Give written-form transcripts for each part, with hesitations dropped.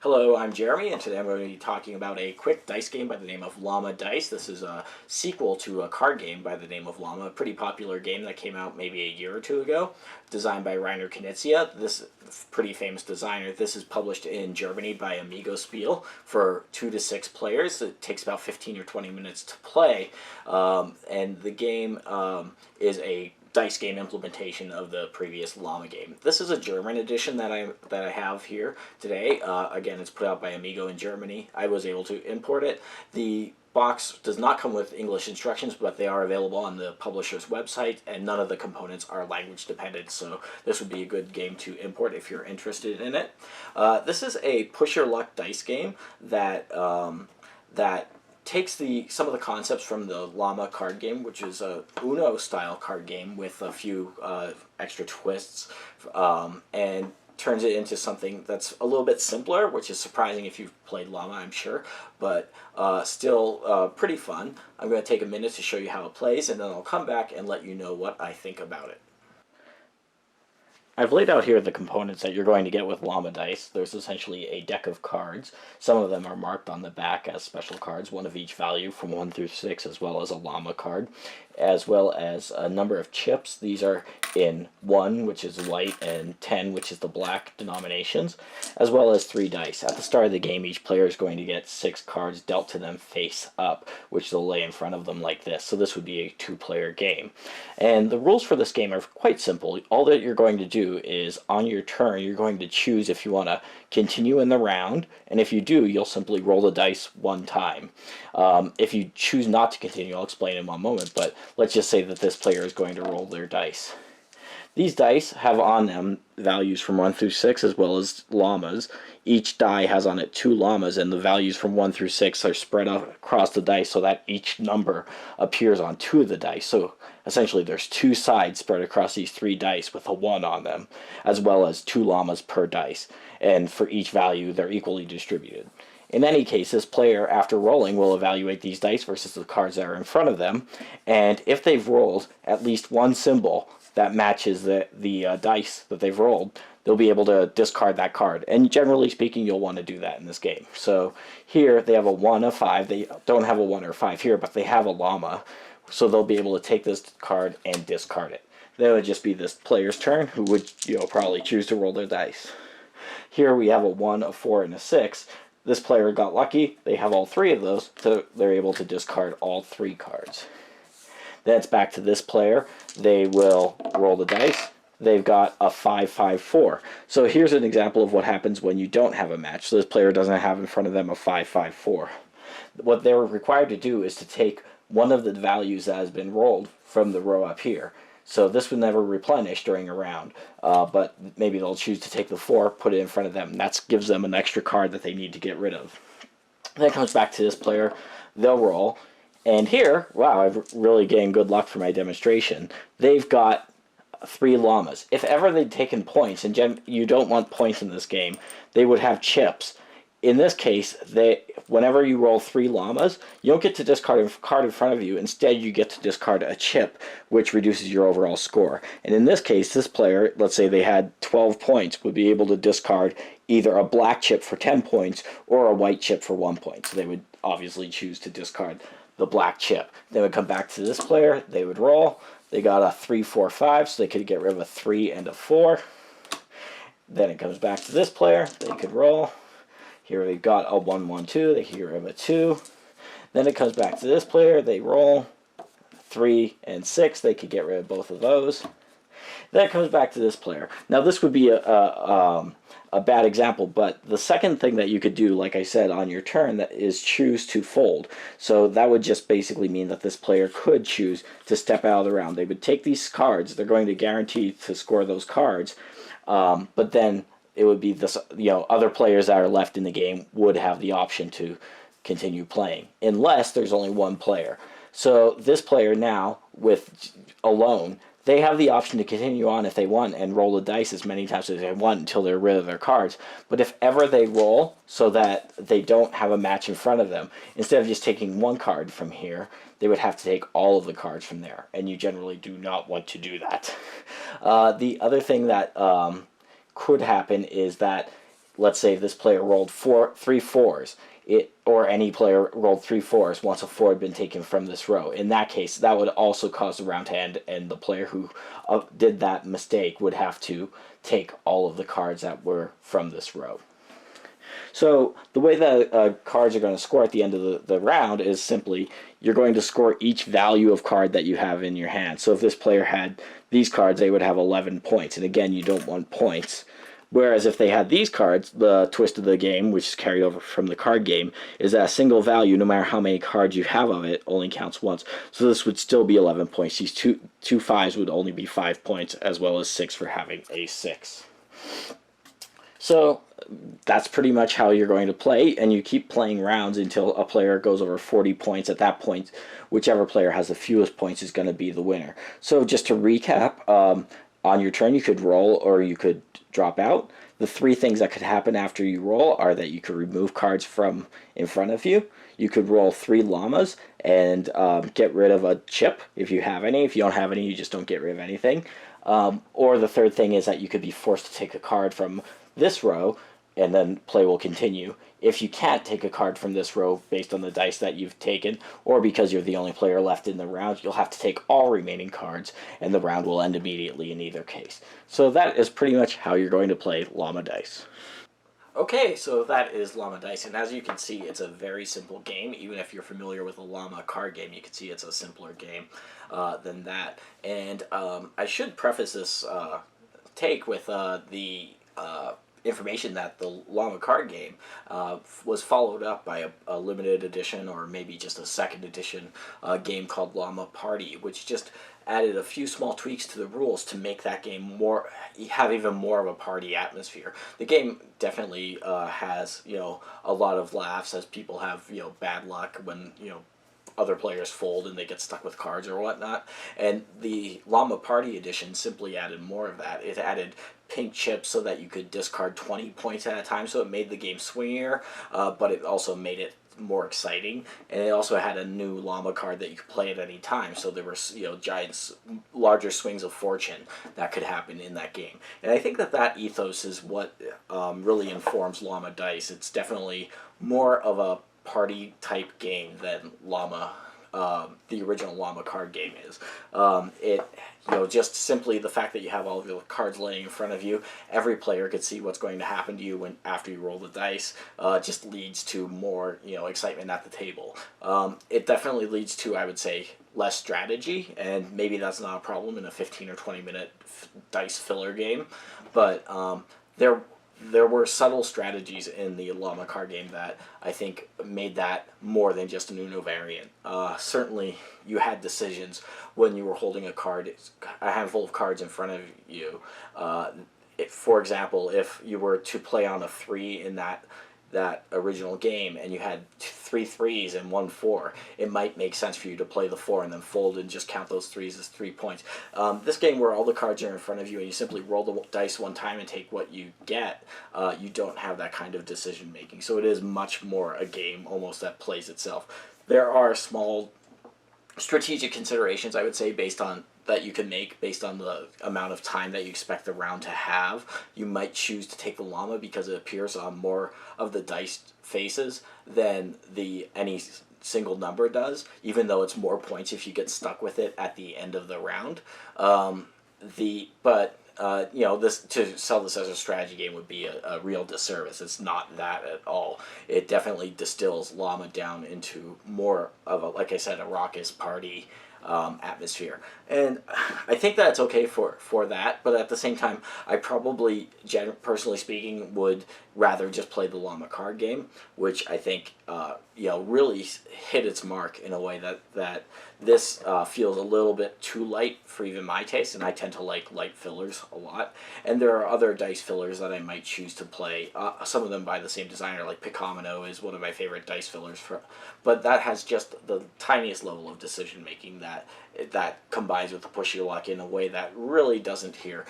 Hello, I'm Jeremy, and today I'm going to be talking about a quick dice game by the name of LAMA Dice. This is a sequel to a card game by the name of LAMA, a pretty popular game that came out maybe a year or two ago, designed by Rainer Knizia, this pretty famous designer. This is published in Germany by Amigo Spiel for 2 to 6 players. It takes about 15 or 20 minutes to play, and the game is a dice game implementation of the previous LAMA game. This is a German edition that I have here today. Again, it's put out by Amigo in Germany. I was able to import it. The box does not come with English instructions, but they are available on the publisher's website, and none of the components are language dependent, so this would be a good game to import if you're interested in it. This is a push your luck dice game that takes some of the concepts from the LAMA card game, which is a Uno style card game with a few extra twists, and turns it into something that's a little bit simpler, which is surprising if you've played LAMA, I'm sure, but still pretty fun. I'm going to take a minute to show you how it plays, and then I'll come back and let you know what I think about it. I've laid out here the components that you're going to get with LAMA dice. There's essentially a deck of cards. Some of them are marked on the back as special cards, one of each value from 1 through 6, as well as a LAMA card, as well as a number of chips. These are in 1, which is white, and 10, which is the black denominations, as well as 3 dice. At the start of the game, each player is going to get 6 cards dealt to them face up, which they'll lay in front of them like this. So this would be a 2-player game. And the rules for this game are quite simple. All that you're going to do is on your turn, you're going to choose if you want to continue in the round, and if you do, you'll simply roll the dice 1 time. If you choose not to continue, I'll explain in one moment, but let's just say that this player is going to roll their dice. These dice have on them values from 1 through 6 as well as llamas. Each die has on it 2 llamas, and the values from 1 through 6 are spread out across the dice so that each number appears on 2 of the dice. So essentially there's 2 sides spread across these 3 dice with a 1 on them, as well as 2 llamas per dice. And for each value, they're equally distributed. In any case, this player, after rolling, will evaluate these dice versus the cards that are in front of them, and if they've rolled at least one symbol that matches the dice that they've rolled, they'll be able to discard that card. And generally speaking, you'll want to do that in this game. So here they have a 1, a 5. They don't have a 1 or 5 here, but they have a llama. So they'll be able to take this card and discard it. Then it would just be this player's turn, who would probably choose to roll their dice. Here we have a 1, a 4, and a 6. This player got lucky. They have all 3 of those, so they're able to discard all 3 cards. Then it's back to this player. They will roll the dice. They've got a 5, 5, 4. So here's an example of what happens when you don't have a match. So this player doesn't have in front of them a 5, 5, 4. What they're required to do is to take one of the values that has been rolled from the row up here. So this would never replenish during a round, but maybe they'll choose to take the 4, put it in front of them. That gives them an extra card that they need to get rid of. Then it comes back to this player. They'll roll. And here, wow, I've really gained good luck for my demonstration. They've got 3 llamas. If ever they'd taken points, and you don't want points in this game, they would have chips. In this case, whenever you roll 3 llamas, you don't get to discard a card in front of you. Instead, you get to discard a chip, which reduces your overall score. And in this case, this player, let's say they had 12 points, would be able to discard either a black chip for 10 points or a white chip for 1 point. So they would obviously choose to discard the black chip. They would come back to this player. They would roll. They got a 3, 4, 5, so they could get rid of a 3 and a 4. Then it comes back to this player. They could roll. Here they've got a 1, 1, 2. They can get rid of a 2. Then it comes back to this player. They roll 3 and 6. They could get rid of both of those. Then it comes back to this player. Now this would be a bad example, but the second thing that you could do, like I said, on your turn, that is choose to fold. So that would just basically mean that this player could choose to step out of the round. They would take these cards. They're going to guarantee to score those cards, but then it would be this, other players that are left in the game would have the option to continue playing, unless there's only one player. So this player now, with alone, they have the option to continue on if they want and roll the dice as many times as they want until they're rid of their cards. But if ever they roll so that they don't have a match in front of them, instead of just taking 1 card from here, they would have to take all of the cards from there. And you generally do not want to do that. The other thing that could happen is that let's say this player rolled three fours, or any player rolled three fours once a four had been taken from this row. In that case, that would also cause the round to end, and the player who did that mistake would have to take all of the cards that were from this row. So the way that cards are going to score at the end of the round is simply you're going to score each value of card that you have in your hand. So if this player had these cards, they would have 11 points. And again, you don't want points. Whereas if they had these cards, the twist of the game, which is carried over from the card game, is that a single value, no matter how many cards you have of it, only counts once. So this would still be 11 points. These two fives would only be 5 points, as well as 6 for having a 6. So that's pretty much how you're going to play, and you keep playing rounds until a player goes over 40 points. At that point, whichever player has the fewest points is going to be the winner. So just to recap, on your turn you could roll or you could drop out. The three things that could happen after you roll are that you could remove cards from in front of you. You could roll 3 llamas and get rid of a chip if you have any. If you don't have any, you just don't get rid of anything. Or the third thing is that you could be forced to take a card from this row, and then play will continue. If you can't take a card from this row based on the dice that you've taken, or because you're the only player left in the round, you'll have to take all remaining cards, and the round will end immediately in either case. So that is pretty much how you're going to play LAMA dice. Okay, so that is LAMA dice, and as you can see, it's a very simple game. Even if you're familiar with a LAMA card game, you can see it's a simpler game than that. And I should preface this take with the information that the LAMA card game was followed up by a limited edition, or maybe just a second edition game called LAMA Party, which just added a few small tweaks to the rules to make that game have even more of a party atmosphere. The game definitely has a lot of laughs, as people have bad luck when other players fold and they get stuck with cards or whatnot. And the LAMA Party Edition simply added more of that. It added pink chips so that you could discard 20 points at a time, so it made the game swingier, but it also made it more exciting. And it also had a new LAMA card that you could play at any time, so there were larger swings of fortune that could happen in that game. And I think that ethos is what really informs LAMA Dice. It's definitely more of a party type game than LAMA, the original LAMA card game is. Just simply the fact that you have all of your cards laying in front of you, every player could see what's going to happen to you after you roll the dice, just leads to more excitement at the table. It definitely leads to, I would say, less strategy, and maybe that's not a problem in a 15 or 20 minute dice filler game, but there were subtle strategies in the LAMA card game that I think made that more than just an Uno variant. Certainly, you had decisions when you were holding a handful of cards in front of you. For example, if you were to play on a 3 in that original game and you had 3 3s and 1 4, it might make sense for you to play the 4 and then fold and just count those 3s as 3 points. This game, where all the cards are in front of you and you simply roll the dice one time and take what you get, you don't have that kind of decision making. So it is much more a game almost that plays itself. There are small strategic considerations, I would say, that you can make based on the amount of time that you expect the round to have. You might choose to take the LAMA because it appears on more of the dice faces than any single number does, even though it's more points if you get stuck with it at the end of the round. This, to sell this as a strategy game, would be a real disservice. It's not that at all. It definitely distills LAMA down into more of like I said, a raucous party atmosphere. And I think that's okay for that, but at the same time, I probably, personally speaking, would rather just play the LAMA card game, which I think really hit its mark in a way that this feels a little bit too light for even my taste, and I tend to like light fillers a lot. And there are other dice fillers that I might choose to play, some of them by the same designer, like Picomino is one of my favorite dice fillers, but that has just the tiniest level of decision making that combines with the push your luck in a way that really doesn't here.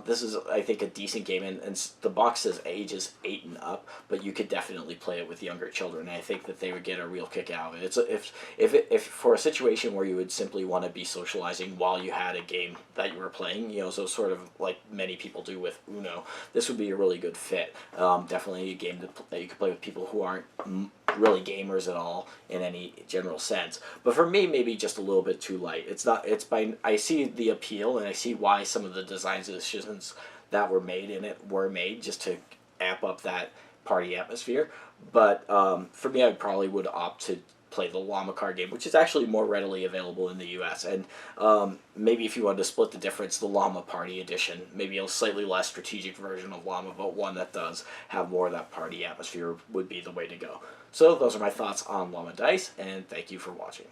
This is, I think, a decent game, and the box says ages 8 and up, but you could definitely play it with younger children. And I think that they would get a real kick out of it. If for a situation where you would simply want to be socializing while you had a game that you were playing, so sort of like many people do with Uno, this would be a really good fit. Definitely a game that you could play with people who aren't really gamers at all in any general sense. But for me, maybe just a little bit too light. It's not. It's by I see the appeal and I see why some of the designs and decisions that were made in it were made just to amp up that party atmosphere. But for me, I probably would opt to play the Llama card game, which is actually more readily available in the U.S. And maybe if you wanted to split the difference, the Llama Party Edition, maybe a slightly less strategic version of Llama, but one that does have more of that party atmosphere would be the way to go. So those are my thoughts on Llama Dice, and thank you for watching.